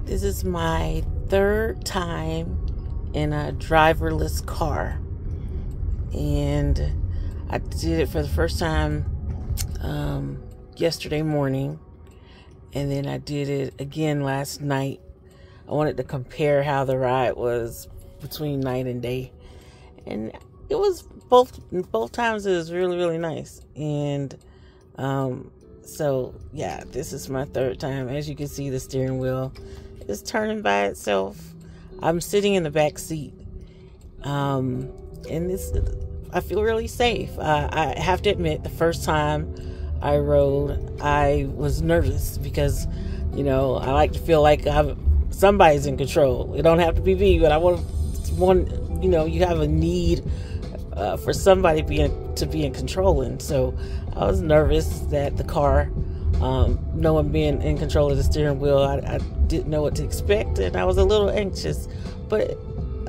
This is my third time in a driverless car, and I did it for the first time yesterday morning, and then I did it again last night. I wanted to compare how the ride was between night and day, and it was both times it was really nice. And so yeah, this is my third time. As you can see, the steering wheel is turning by itself. I'm sitting in the back seat, and I feel really safe. I have to admit, the first time I rode, I was nervous because, I like to feel like somebody's in control. It don't have to be me, but I want, you have a need for somebody to be in control. And so I was nervous that the car, no one being in control of the steering wheel, I didn't know what to expect, and I was a little anxious. But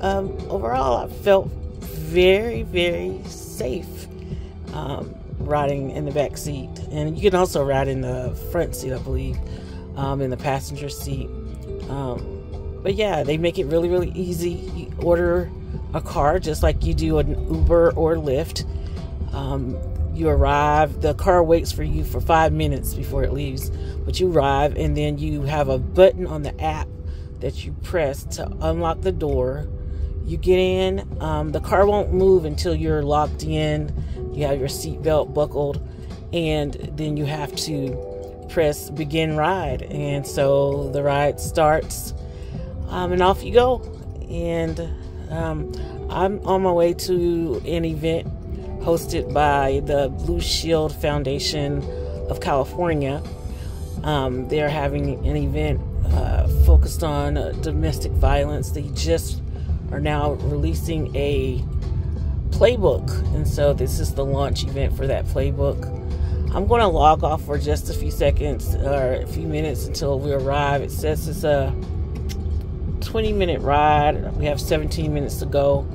overall, I felt very safe riding in the back seat. And you can also ride in the front seat, I believe, in the passenger seat. But yeah, they make it really easy. You order a car just like you do an Uber or Lyft. You arrive, the car waits for you for 5 minutes before it leaves, but you arrive, and then you have a button on the app that you press to unlock the door. You get in, the car won't move until you're locked in, you have your seatbelt buckled, and then you have to press begin ride. And so the ride starts, and off you go. And I'm on my way to an event hosted by the Blue Shield Foundation of California. They're having an event focused on domestic violence. They just are now releasing a playbook, and so this is the launch event for that playbook. I'm going to log off for just a few seconds or a few minutes until we arrive. It says it's a 20-minute ride. We have 17 minutes to go.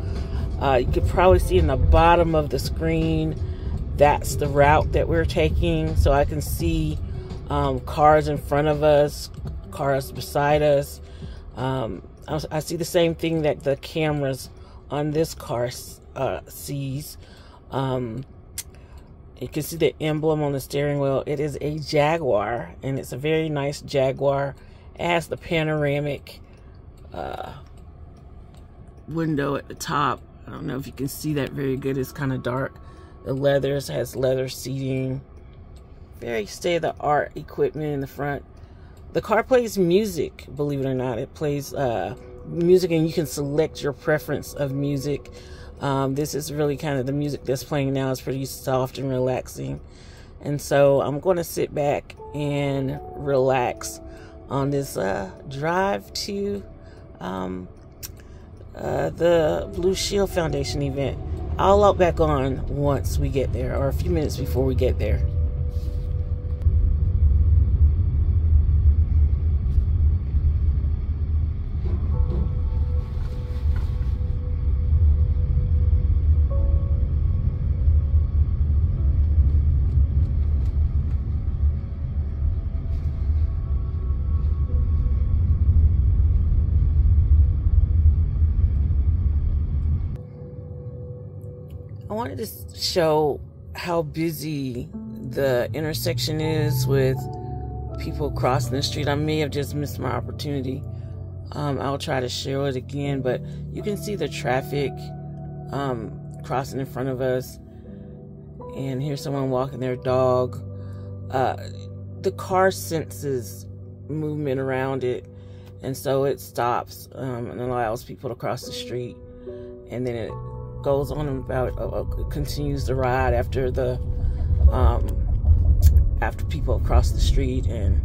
You could probably see in the bottom of the screen, that's the route that we're taking. So I can see cars in front of us, cars beside us. I see the same thing that the cameras on this car sees. You can see the emblem on the steering wheel. It is a Jaguar, and it's a very nice Jaguar. It has the panoramic window at the top. I don't know if you can see that very good. It's kind of dark. The has leather seating. Very state-of-the-art equipment in the front. The car plays music, believe it or not. It plays music, and you can select your preference of music. This is really kind of the music that's playing now is pretty soft and relaxing. And so I'm going to sit back and relax on this drive to the Blue Shield Foundation event. I'll log back on once we get there, or a few minutes before we get there. I wanted to show how busy the intersection is with people crossing the street. I may have just missed my opportunity. I'll try to show it again, but you can see the traffic crossing in front of us. And here's someone walking their dog. The car senses movement around it, and so it stops and allows people to cross the street. And then it goes on about continues the ride after after people cross the street, and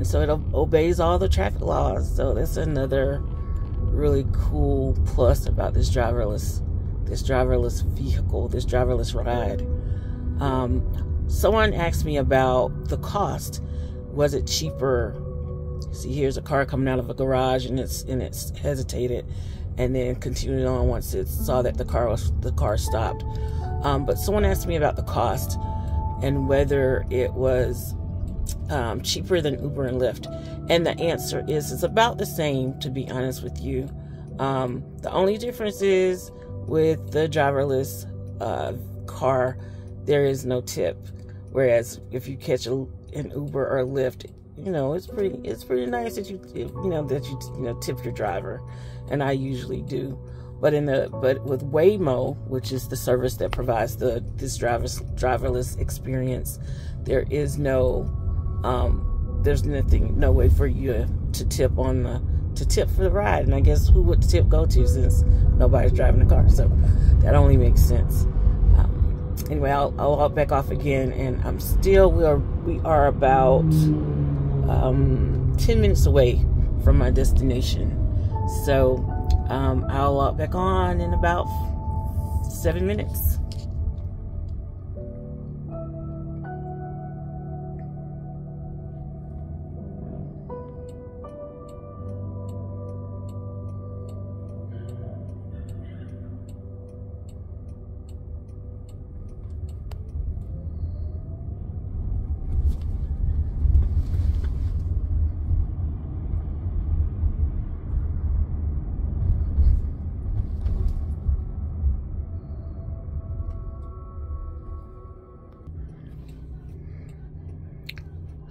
so it obeys all the traffic laws. So that's another really cool plus about this driverless vehicle, this driverless ride. Someone asked me about the cost. Was it cheaper? See, here's a car coming out of a garage, and it's hesitated, and then continued on once it saw that the car stopped. But someone asked me about the cost and whether it was cheaper than Uber and Lyft? And the answer is it's about the same, to be honest with you. The only difference is with the driverless car, there is no tip. Whereas if you catch an Uber or Lyft, it's pretty nice that you tip your driver, and I usually do. But with Waymo, which is the service that provides this driverless experience, there's no way for you to tip for the ride. And I guess who would the tip go to, since nobody's driving the car? So that only makes sense. Anyway, I'll walk back off again, and we are about 10 minutes away from my destination. So I'll walk back on in about 7 minutes.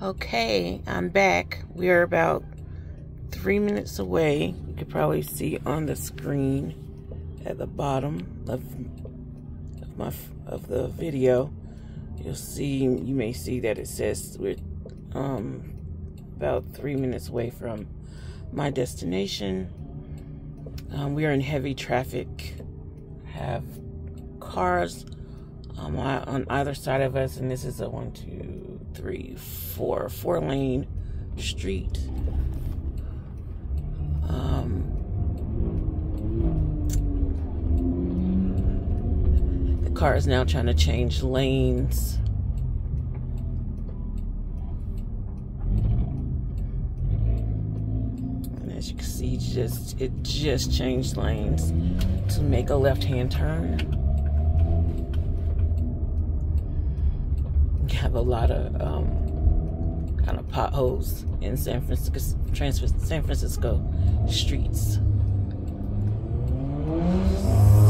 Okay, I'm back. We are about 3 minutes away. You could probably see on the screen at the bottom of the video. You may see that it says we're about 3 minutes away from my destination. We are in heavy traffic. Have cars on either side of us, and this is a 4-lane street. The car is now trying to change lanes. And as you can see, it just changed lanes to make a left-hand turn. You have a lot of kind of potholes in San Francisco streets.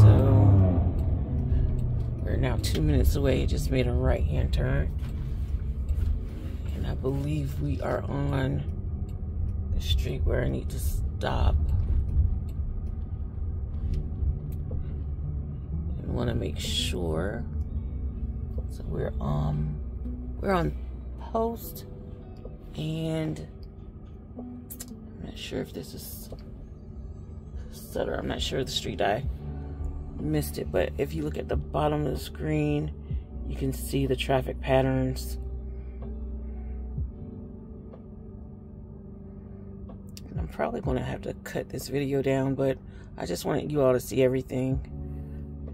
So we're now 2 minutes away. It just made a right-hand turn, and I believe we are on the street where I need to stop. I want to make sure. So we're on Post, and I'm not sure if this is Sutter. I'm not sure of the street. I missed it, but if you look at the bottom of the screen, you can see the traffic patterns. And I'm probably going to have to cut this video down, but I just wanted you all to see everything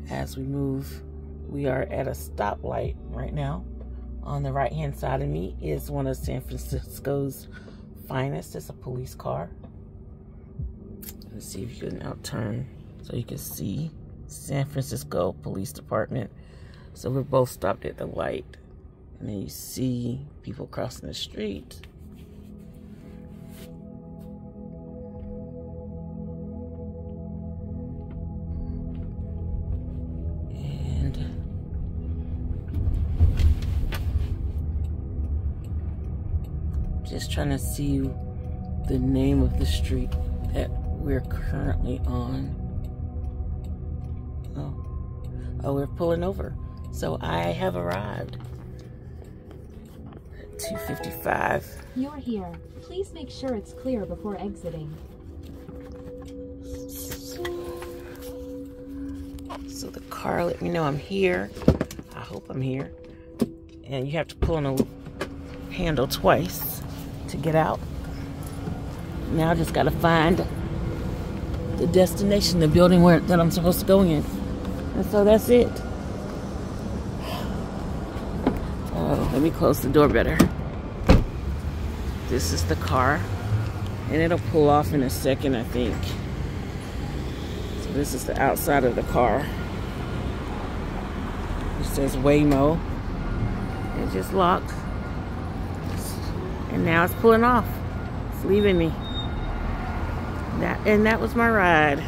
as we move. We are at a stoplight right now. On the right-hand side of me is one of San Francisco's finest. It's a police car. Let's see if you can now turn so you can see San Francisco Police Department. So we're both stopped at the light, and then you see people crossing the street. Just trying to see the name of the street that we're currently on. Oh, we're pulling over. So I have arrived at 2:55. You're here. Please make sure it's clear before exiting. So the car let me know I'm here. I hope I'm here. And you have to pull on a handle twice to get out. Now I just gotta find the destination, the building that I'm supposed to go in. And so that's it. Oh, let me close the door better. This is the car, and it'll pull off in a second, I think. So this is the outside of the car. It says Waymo. It just locked. And now it's pulling off. It's leaving me. That was my ride.